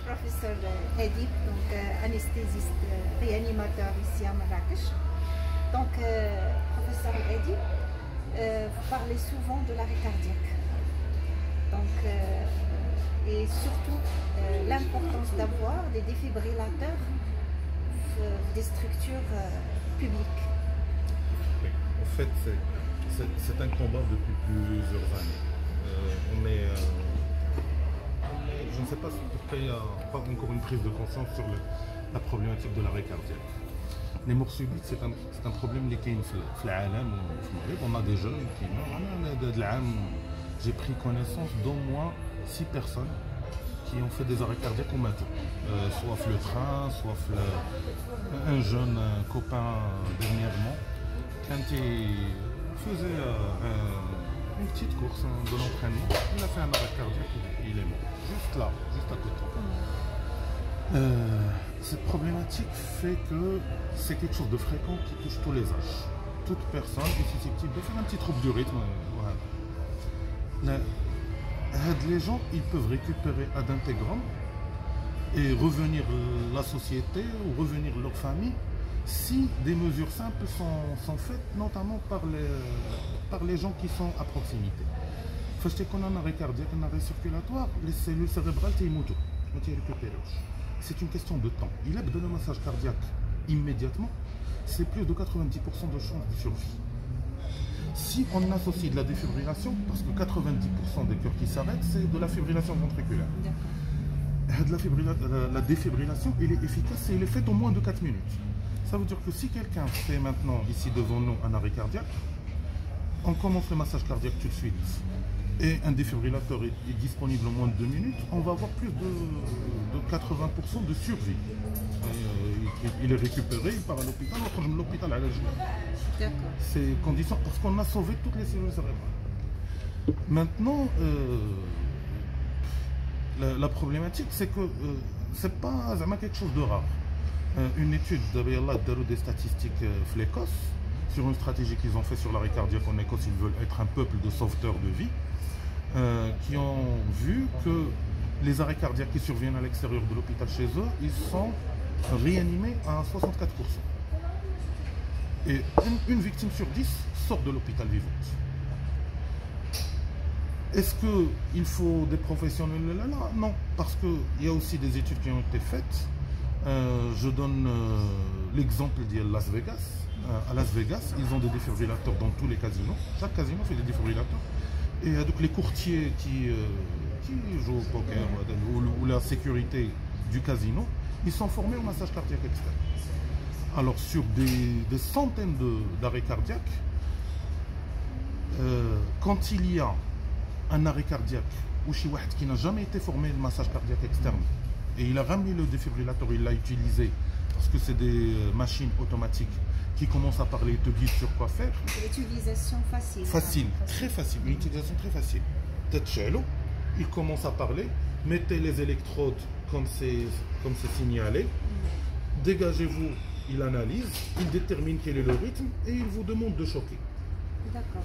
professeur Edip, donc anesthésiste réanimateur ici à Marrakech. Donc, professeur Edip, vous parlez souvent de l'arrêt cardiaque. Donc, et surtout l'importance d'avoir des défibrillateurs des structures publiques. Oui. En fait, c'est un combat depuis plusieurs années. Je ne sais pas pourquoi il n'y a pas encore une prise de conscience sur la problématique de l'arrêt cardiaque. Les morts subites, c'est un problème qui est on a des jeunes qui j'ai pris connaissance d'au moins 6 personnes qui ont fait des arrêts cardiaques au matin. Soit le train, soit un jeune copain dernièrement, quand il faisait une petite course de l'entraînement, il a fait un arrêt cardiaque et il est mort. Juste là, juste à côté. Cette problématique fait que c'est quelque chose de fréquent qui touche tous les âges. Toute personne est susceptible de faire un petit trouble du rythme. Voilà. Les gens, ils peuvent récupérer ad intégram et revenir la société ou revenir leur famille si des mesures simples sont faites, notamment par les gens qui sont à proximité. Quand on a un arrêt cardiaque, un arrêt circulatoire, les cellules cérébrales sont récupérées. C'est une question de temps. Il a besoin de massage cardiaque immédiatement, c'est plus de 90% de chances de survie. Si on associe de la défibrillation, parce que 90% des cœurs qui s'arrêtent, c'est de la fibrillation ventriculaire. La défibrillation, elle est efficace et elle est faite en moins de 4 minutes. Ça veut dire que si quelqu'un fait maintenant, ici devant nous, un arrêt cardiaque, on commence le massage cardiaque tout de suite, et un défibrillateur est disponible en moins de 2 minutes, on va avoir plus de 80% de survie. Il est récupéré, il part à l'hôpital, on prend l'hôpital à la journée. C'est condition parce qu'on a sauvé toutes les cellules cérébrales. Maintenant, la problématique, c'est que c'est pas quelque chose de rare. Une étude des statistiques l'Écosse sur une stratégie qu'ils ont fait sur l'arrêt cardiaque en Écosse. Ils veulent être un peuple de sauveteurs de vie, qui ont vu que les arrêts cardiaques qui surviennent à l'extérieur de l'hôpital chez eux, ils sont réanimés à 64%. Et une victime sur 10 sort de l'hôpital vivante. Est-ce qu'il faut des professionnels là? Non, parce qu'il y a aussi des études qui ont été faites. Je donne l'exemple de Las Vegas. À Las Vegas, ils ont des défibrillateurs dans tous les casinos. Chaque casino fait des défibrillateurs. Et donc les courtiers qui jouent au poker ou la sécurité du casino, ils sont formés au massage cardiaque externe. Alors sur des centaines d'arrêts cardiaques, quand il y a un arrêt cardiaque ou chez Wahed qui n'a jamais été formé au massage cardiaque externe, et il a ramené le défibrillateur, il l'a utilisé, parce que c'est des machines automatiques qui commencent à parler et te disent sur quoi faire. L'utilisation facile. Facile, très facile, une utilisation très facile. Tetchelo, il commence à parler, mettez les électrodes comme c'est signalé, dégagez-vous, il analyse, il détermine quel est le rythme et il vous demande de choquer. D'accord.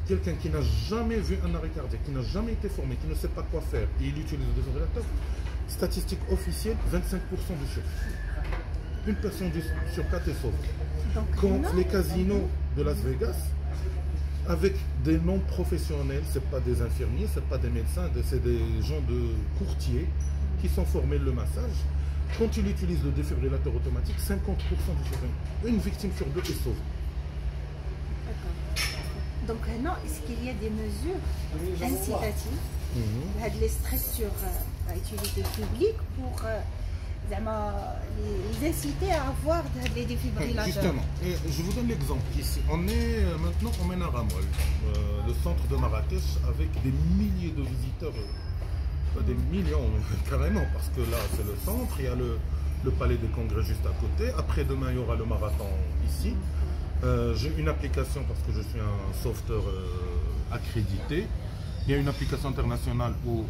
Quelqu'un qui n'a jamais vu un arrêt cardiaque, qui n'a jamais été formé, qui ne sait pas quoi faire, et il utilise le défibrillateur, statistique officielle, 25% de survie. Une personne sur 4 est sauvée. Quand les casinos de Las Vegas, avec des noms professionnels, ce n'est pas des infirmiers, ce n'est pas des médecins, c'est des gens de courtiers qui sont formés le massage. Quand il utilise le défibrillateur automatique, 50% de survie. Une victime sur 2 est sauvée. Donc maintenant, est-ce qu'il y a des mesures incitatives les structures à utilité publique pour les inciter à avoir des défibrillateurs? Justement, et je vous donne l'exemple ici. On est maintenant au Menaramol, le centre de Marrakech, avec des milliers de visiteurs, des millions carrément, parce que là c'est le centre, il y a le palais des congrès juste à côté. Après-demain, il y aura le marathon ici. J'ai une application parce que je suis un sauveteur accrédité. Il y a une application internationale où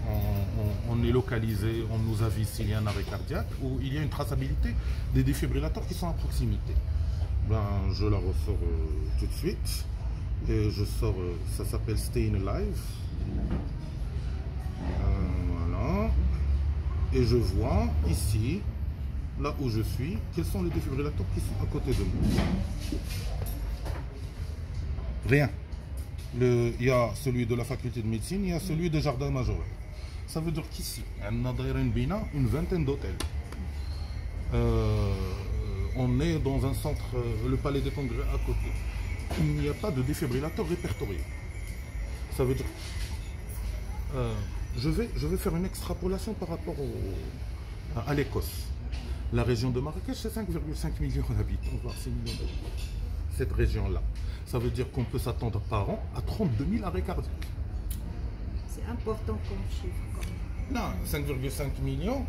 on est localisé, on nous avise s'il y a un arrêt cardiaque, où il y a une traçabilité des défibrillateurs qui sont à proximité. Ben, je la ressors tout de suite. Et je sors, ça s'appelle Staying Alive. Voilà. et je vois ici, là où je suis, quels sont les défibrillateurs qui sont à côté de moi. Rien. Il y a celui de la faculté de médecine, il y a celui de jardin majorel. Ça veut dire qu'ici, on a une vingtaine d'hôtels. On est dans un centre, le palais des congrès à côté. Il n'y a pas de défibrillateur répertorié. Ça veut dire... je vais faire une extrapolation par rapport à l'Écosse. La région de Marrakech, c'est 5,5 millions d'habitants, voire 6 millions d'habitants. Cette région-là. Ça veut dire qu'on peut s'attendre par an à 32 000 arrêts cardiaques. C'est important comme chiffre. Non, 5,5 millions,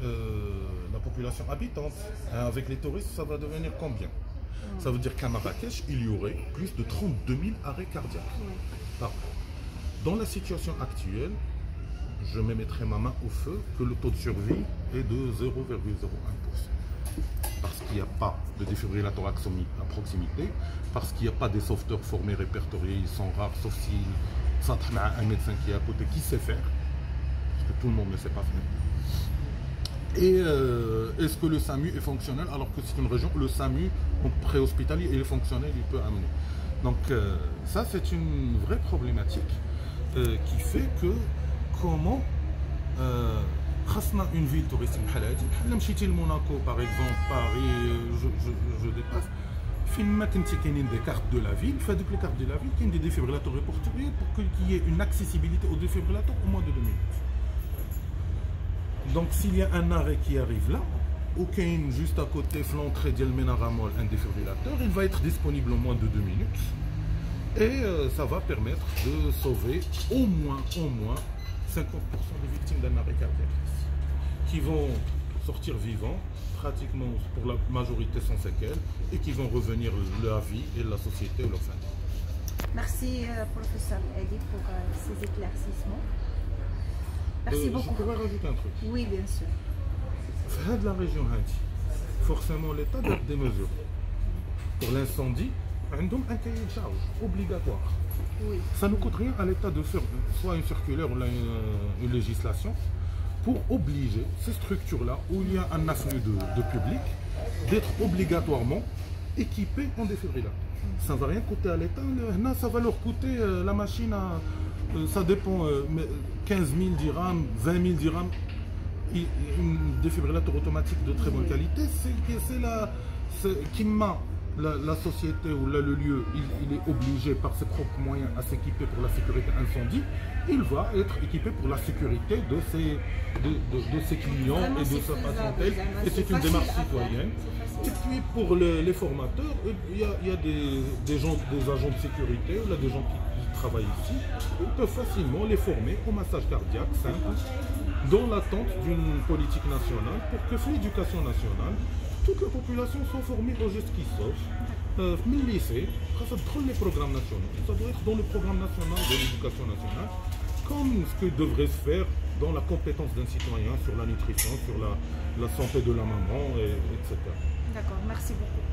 la population habitante. Avec les touristes, ça va devenir combien? Ça veut dire qu'à Marrakech, il y aurait plus de 32 000 arrêts cardiaques. Par an. Dans la situation actuelle, je me mettrai ma main au feu que le taux de survie est de 0,01%. Parce qu'il n'y a pas de défibrillateur à proximité, parce qu'il n'y a pas des sauveteurs formés, répertoriés, ils sont rares, sauf si ça a un médecin qui est à côté qui sait faire, parce que tout le monde ne sait pas faire. Et est-ce que le SAMU est fonctionnel alors que c'est une région où le SAMU préhospitalier il est fonctionnel, il peut amener. Donc ça c'est une vraie problématique qui fait que comment une ville touristique Monaco par exemple, Paris, je dépasse. Film des cartes de la ville, fait les cartes de la ville, il y a des défibrillateurs répertoriés pour qu'il y ait une accessibilité aux défibrillateurs au moins de 2 minutes. Donc s'il y a un arrêt qui arrive là, aucun juste à côté l'entrée de Menaramol, un défibrillateur, il va être disponible au moins de 2 minutes. Et ça va permettre de sauver au moins 50% des victimes d'un arrêt cardiaque qui vont sortir vivants, pratiquement pour la majorité sans séquelles, et qui vont revenir leur vie et la société ou leur famille. Merci professeur Edi pour ces éclaircissements. Merci beaucoup. Je pourrais rajouter un truc. Oui, bien sûr. Dans la région Hadi, forcément l'État a des mesures. Pour l'incendie, ils ont un cahier de charge obligatoire. Oui. Ça ne coûte rien à l'État de faire soit une circulaire ou une législation pour obliger ces structures-là, où il y a un afflux de public, d'être obligatoirement équipés en défibrillateur. Ça ne va rien coûter à l'État, ça va leur coûter la machine ça dépend, 15 000 dirhams, 20 000 dirhams. Un défibrillateur automatique de très bonne qualité, la société ou le lieu, il est obligé par ses propres moyens à s'équiper pour la sécurité incendie, il va être équipé pour la sécurité de ses clients et de sa patientèle. Et c'est une démarche citoyenne. Et puis pour les formateurs, il y a des agents de sécurité, il y a des gens qui travaillent ici, ils peuvent facilement les former au massage cardiaque simple, dans l'attente d'une politique nationale, pour que l'éducation nationale, toute la population soit formée aux gestes qui sauvent. Le lycée, ça doit être les programmes nationaux. Ça doit être dans le programme national de l'éducation nationale, comme ce que devrait se faire dans la compétence d'un citoyen sur la nutrition, sur la santé de la maman, etc. D'accord, merci beaucoup.